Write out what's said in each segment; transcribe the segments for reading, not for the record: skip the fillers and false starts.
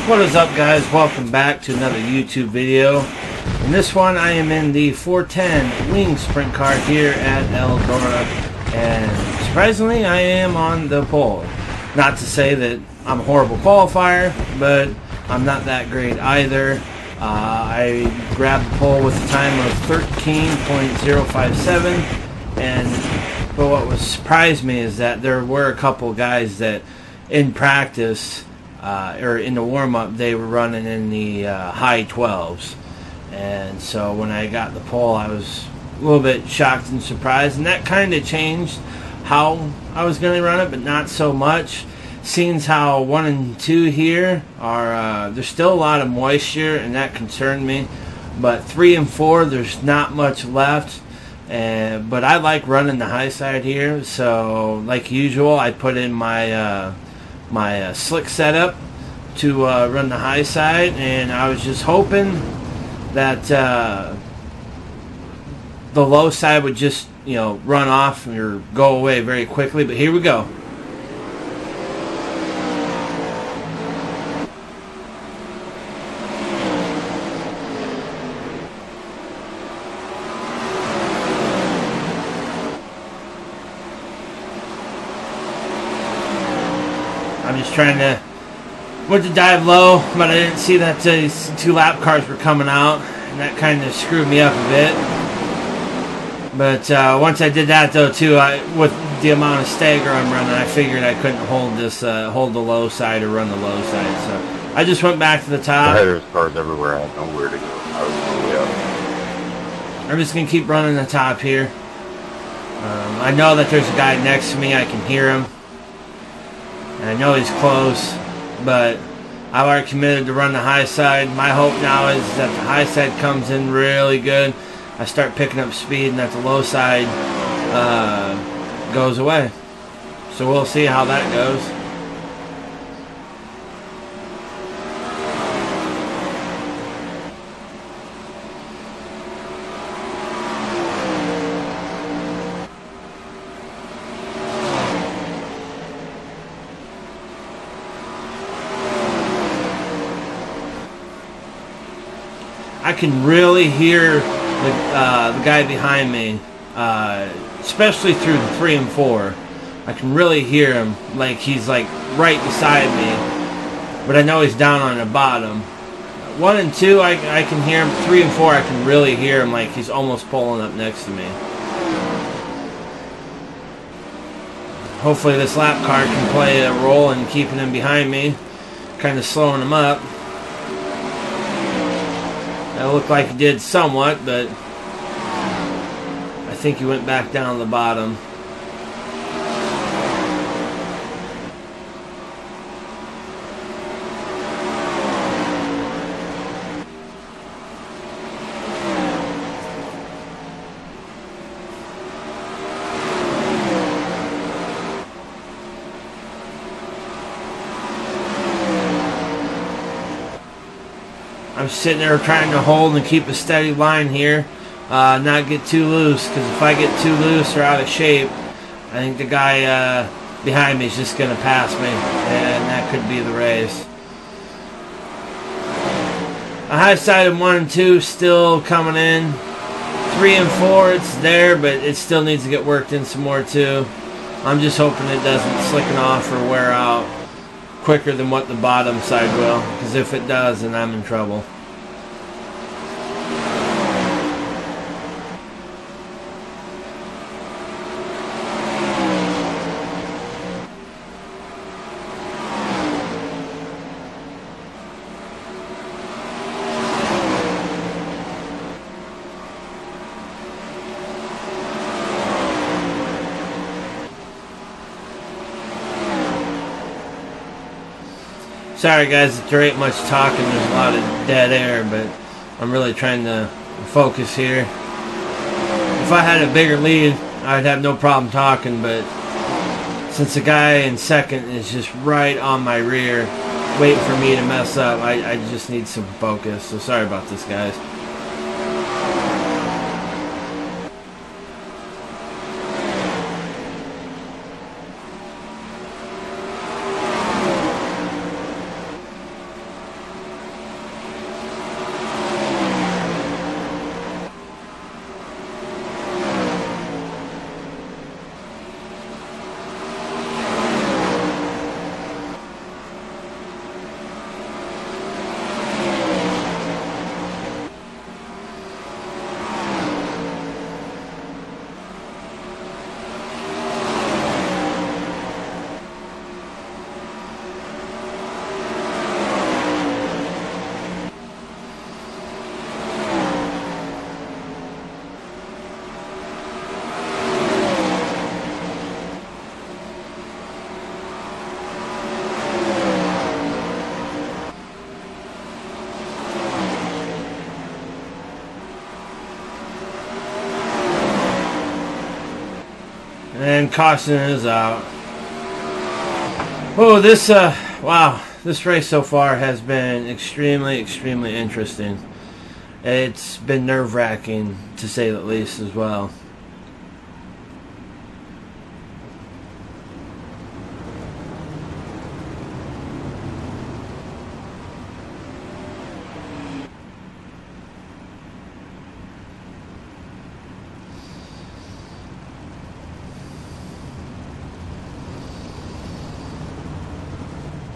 What is up, guys? Welcome back to another YouTube video. In this one I am in the 410 wing sprint car here at Eldora, and surprisingly I am on the pole. Not to say that I'm a horrible qualifier, but I'm not that great either. I grabbed the pole with a time of 13.057, but what surprised me is that there were a couple guys that in practice or in the warm-up, they were running in the high 12s. And so when I got the pole, I was a little bit shocked and surprised. And that kind of changed how I was going to run it, but not so much. Seeing how 1 and 2 here are, there's still a lot of moisture, and that concerned me. But 3 and 4, there's not much left. But I like running the high side here. So like usual, I put in my my slick setup to run the high side, and I was just hoping that the low side would just, you know, run off or go away very quickly. But here we go. I'm just trying to, went to dive low, but I didn't see that these 2 lap cars were coming out, and that kind of screwed me up a bit. But once I did that though too, with the amount of stagger I'm running, I figured I couldn't hold the low side or run the low side. So I just went back to the top. There's cars everywhere. I had nowhere to go. I was way up. I'm just gonna keep running the top here. I know that there's a guy next to me. I can hear him. And I know he's close, but I've already committed to run the high side. My hope now is that the high side comes in really good. I start picking up speed, and that the low side goes away. So we'll see how that goes. I can really hear the guy behind me, especially through the 3 and 4. I can really hear him, like he's like right beside me, but I know he's down on the bottom. 1 and 2, I can hear him. 3 and 4, I can really hear him, like he's almost pulling up next to me. Hopefully this lap car can play a role in keeping him behind me, kind of slowing him up. It looked like he did somewhat, but I think he went back down the bottom. I'm sitting there trying to hold and keep a steady line here, not get too loose, because if I get too loose or out of shape, I think the guy behind me is just going to pass me, and that could be the race. The high side of 1 and 2 still coming in. 3 and 4, it's there, but it still needs to get worked in some more too. I'm just hoping it doesn't slicken off or wear out quicker than what the bottom side will, because if it does, then I'm in trouble. Sorry guys if there ain't much talking, there's a lot of dead air, but I'm really trying to focus here. If I had a bigger lead, I'd have no problem talking, but since the guy in second is just right on my rear, waiting for me to mess up, I just need some focus, so sorry about this, guys. and caution is out. Oh, wow, this race so far has been extremely, extremely interesting. It's been nerve-wracking, to say the least, as well.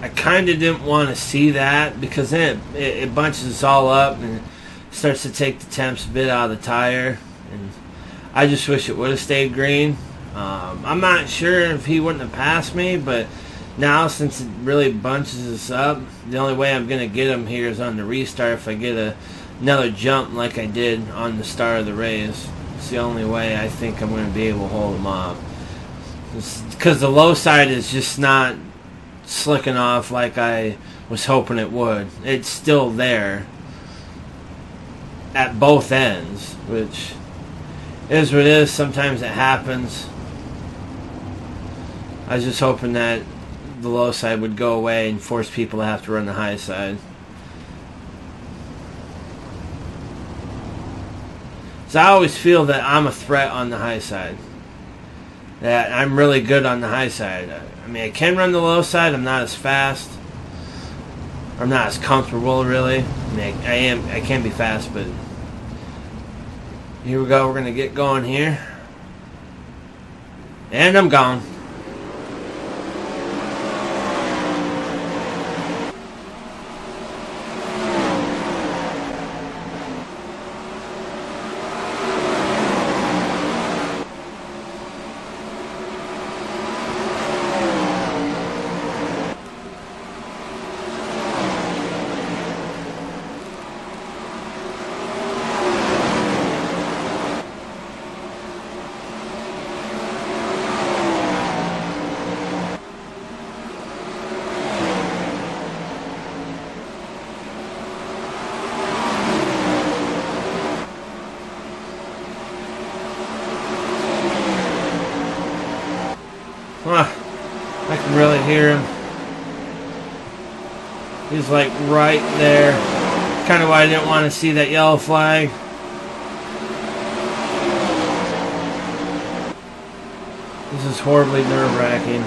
I kind of didn't want to see that, because then it bunches us all up and starts to take the temps a bit out of the tire. And I just wish it would have stayed green. I'm not sure if he wouldn't have passed me, but now since it really bunches us up, the only way I'm going to get him here is on the restart if I get another jump like I did on the start of the race. It's the only way I think I'm going to be able to hold him off. Because the low side is just not slicking off like I was hoping it would. It's still there at both ends, which is what it is. Sometimes it happens. I was just hoping that the low side would go away and force people to have to run the high side. So I always feel that I'm a threat on the high side. That I'm really good on the high side. I mean, I can run the low side. I'm not as fast. I'm not as comfortable, really. I mean, I can be fast, but here we go. We're going to get going here. And I'm gone. I can really hear him. He's like right there. Kind of why I didn't want to see that yellow flag. This is horribly nerve-wracking.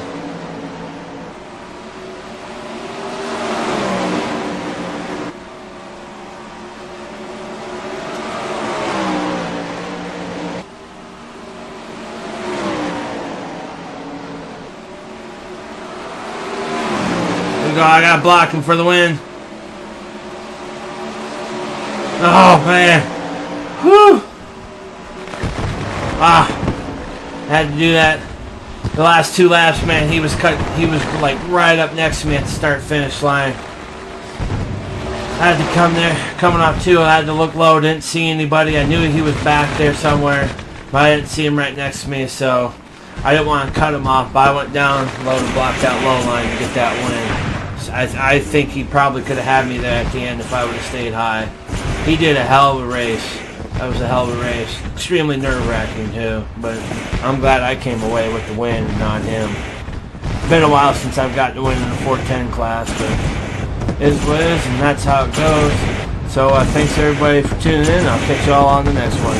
I got blocking for the win. Oh man. Whew. Had to do that. The last 2 laps, man, he was like right up next to me at the start-finish line. I had to come there, coming off 2, I had to look low, didn't see anybody. I knew he was back there somewhere, but I didn't see him right next to me, so I didn't want to cut him off, but I went down low to block that low line to get that win. I think he probably could have had me there at the end if I would have stayed high. He did a hell of a race. That was a hell of a race. Extremely nerve-wracking too, but I'm glad I came away with the win and not him. It's been a while since I've gotten to win in the 410 class, but it is what it is, and that's how it goes. So thanks everybody for tuning in. I'll catch you all on the next one.